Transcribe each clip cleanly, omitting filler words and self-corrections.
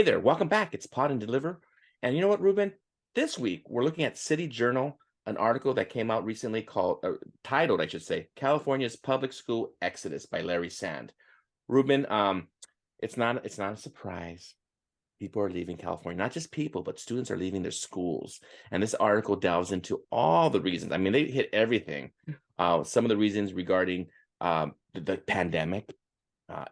Hey there, welcome back. It's Pod and Deliver. And you know what, Ruben? This week we're looking at City Journal, an article that came out recently titled, I should say, California's Public School Exodus by Larry Sand. Ruben, it's not a surprise. People are leaving California. Not just people, but students are leaving their schools. And this article delves into all the reasons. I mean, they hit everything. Some of the reasons regarding the pandemic.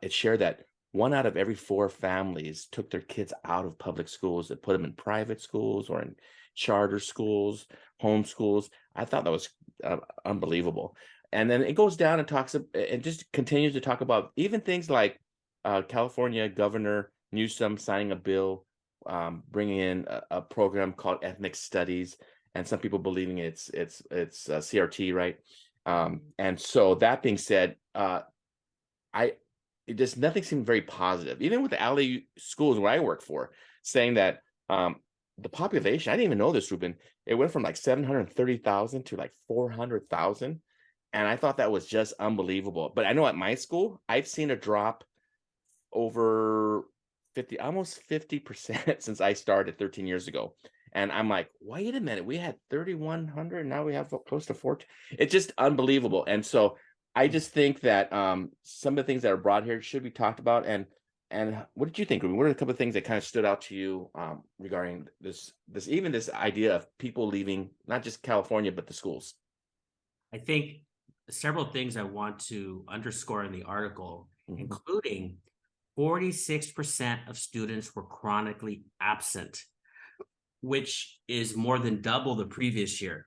It shared that 1 out of every 4 families took their kids out of public schools and put them in private schools or in charter schools, home schools. I thought that was unbelievable. And then it goes down and and just continues to talk about even things like California Governor Newsom signing a bill, bringing in a program called ethnic studies, and some people believing it's CRT, right? And so that being said, nothing seemed very positive, even with the LA schools where I work for, saying that the population, I didn't even know this, Ruben, it went from like 730,000 to like 400,000. And I thought that was just unbelievable. But I know at my school, I've seen a drop over almost 50% since I started 13 years ago. And I'm like, wait a minute, we had 3,100, now we have close to 14. It's just unbelievable. And so I just think that some of the things that are brought here should be talked about. And what did you think, Ruben? What are a couple of things that kind of stood out to you regarding this idea of people leaving not just California but the schools? I think several things I want to underscore in the article, including 46% of students were chronically absent, which is more than double the previous year.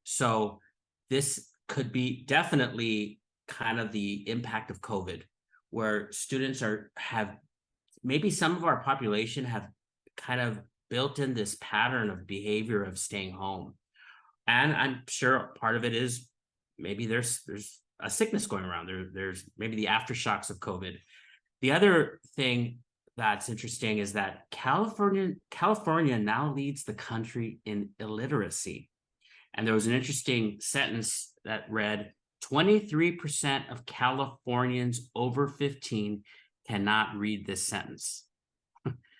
So this could be definitely kind of the impact of COVID, where students have maybe some of our population have kind of built in this pattern of behavior of staying home. And I'm sure part of it is maybe there's a sickness going around. There's maybe the aftershocks of COVID. The other thing that's interesting is that California now leads the country in illiteracy. And there was an interesting sentence that read, 23% of Californians over 15 cannot read this sentence.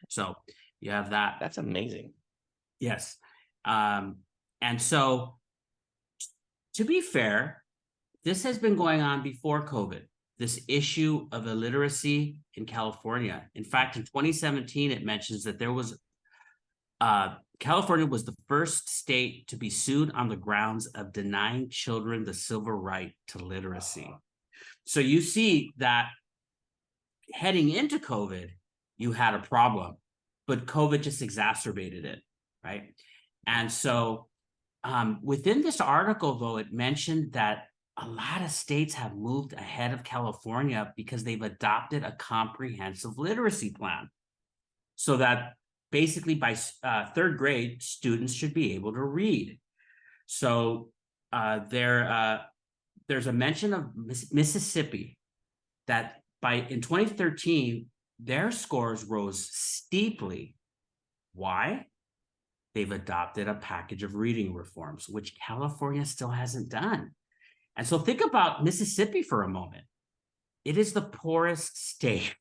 So you have that. That's amazing. Yes. And so to be fair, this has been going on before COVID, this issue of illiteracy in California. In fact, in 2017, it mentions that there was California was the first state to be sued on the grounds of denying children the civil right to literacy. So you see that heading into COVID, you had a problem, but COVID just exacerbated it, right? And so within this article, though, it mentioned that a lot of states have moved ahead of California because they've adopted a comprehensive literacy plan so that basically by 3rd grade, students should be able to read. So there's a mention of Mississippi that in 2013, their scores rose steeply. Why? They've adopted a package of reading reforms, which California still hasn't done. And so think about Mississippi for a moment. It is the poorest state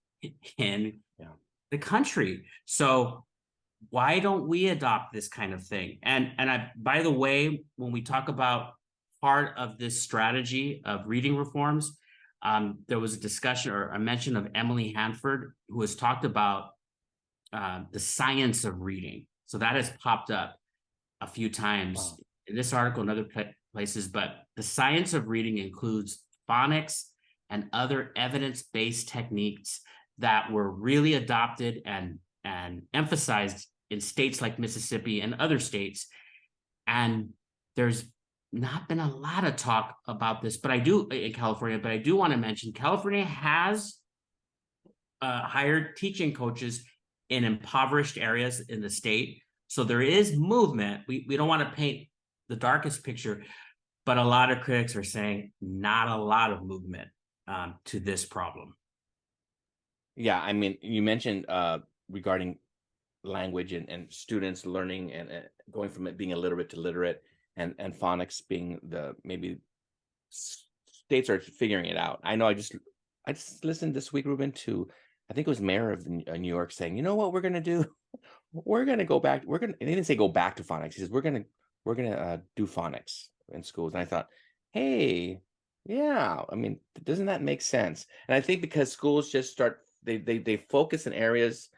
in the country. So why don't we adopt this kind of thing? And by the way, when we talk about part of this strategy of reading reforms, there was a discussion or a mention of Emily Hanford, who has talked about the science of reading. So that has popped up a few times in this article and other places, but the science of reading includes phonics and other evidence-based techniques that were really adopted and emphasized in states like Mississippi and other states. And there's not been a lot of talk about this, but I do in California, but I do want to mention California has hired teaching coaches in impoverished areas in the state. So there is movement. We don't want to paint the darkest picture, but a lot of critics are saying not a lot of movement to this problem. Yeah, I mean, you mentioned regarding language and students learning and going from it being illiterate to literate, and phonics being maybe states are figuring it out. I know I just listened this week, Ruben, to I think it was mayor of New York saying, you know what we're going to do? We're going to go back. We're going to, he didn't say go back to phonics. He says, we're going to do phonics in schools. And I thought, hey, yeah, I mean, doesn't that make sense? And I think because schools just start, they focus in areas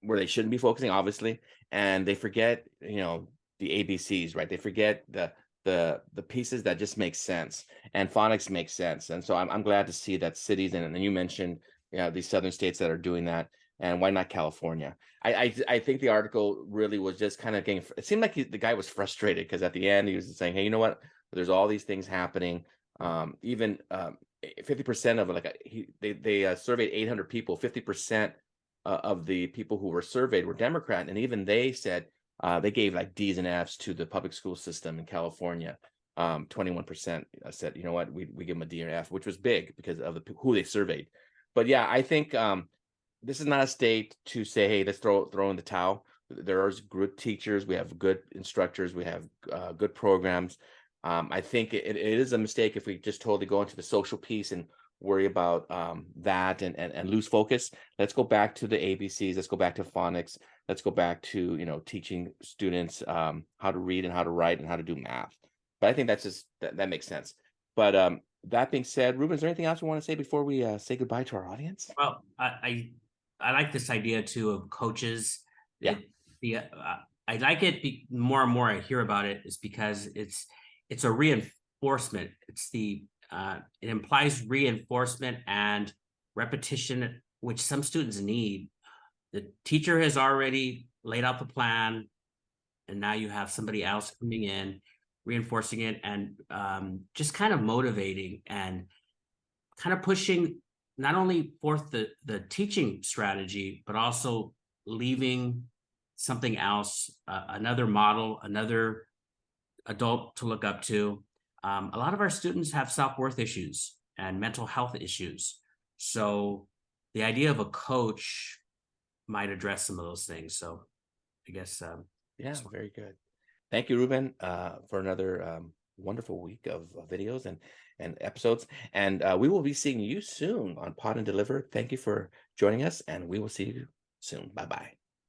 where they shouldn't be focusing, obviously, and they forget, the ABCs, right? They forget the pieces that just make sense, and phonics makes sense. And so I'm glad to see that cities, and you mentioned, these southern states that are doing that, and why not California? I think the article really was just kind of getting. It seemed like the guy was frustrated because at the end he was saying, hey, you know what? There's all these things happening. Even 50% of it, like they surveyed 800 people, 50% of the people who were surveyed were Democrat, and even they said they gave like D's and F's to the public school system in California. 21% said, you know what, we give them a D or F, which was big because of who they surveyed. But yeah, I think this is not a state to say, hey, let's throw in the towel. There are good teachers, we have good instructors, we have good programs. I think it is a mistake if we just totally go into the social piece and worry about that and lose focus. Let's go back to the ABCs. Let's go back to phonics. Let's go back to teaching students how to read and how to write and how to do math. But I think that's just that makes sense. But that being said, Ruben, is there anything else you want to say before we say goodbye to our audience? Well, I like this idea too of coaches. Yeah. I like it more and more I hear about it is because it's a reinforcement. It implies reinforcement and repetition, which some students need. The teacher has already laid out the plan, and now you have somebody else coming in, reinforcing it, and just kind of motivating and kind of pushing not only forth the teaching strategy, but also leaving something else, another model, another adult to look up to. A lot of our students have self-worth issues and mental health issues. So the idea of a coach might address some of those things. So I guess Yeah, very good. Thank you, Ruben, for another wonderful week of videos and episodes. And we will be seeing you soon on Pod and Deliver. Thank you for joining us, and we will see you soon. Bye-bye.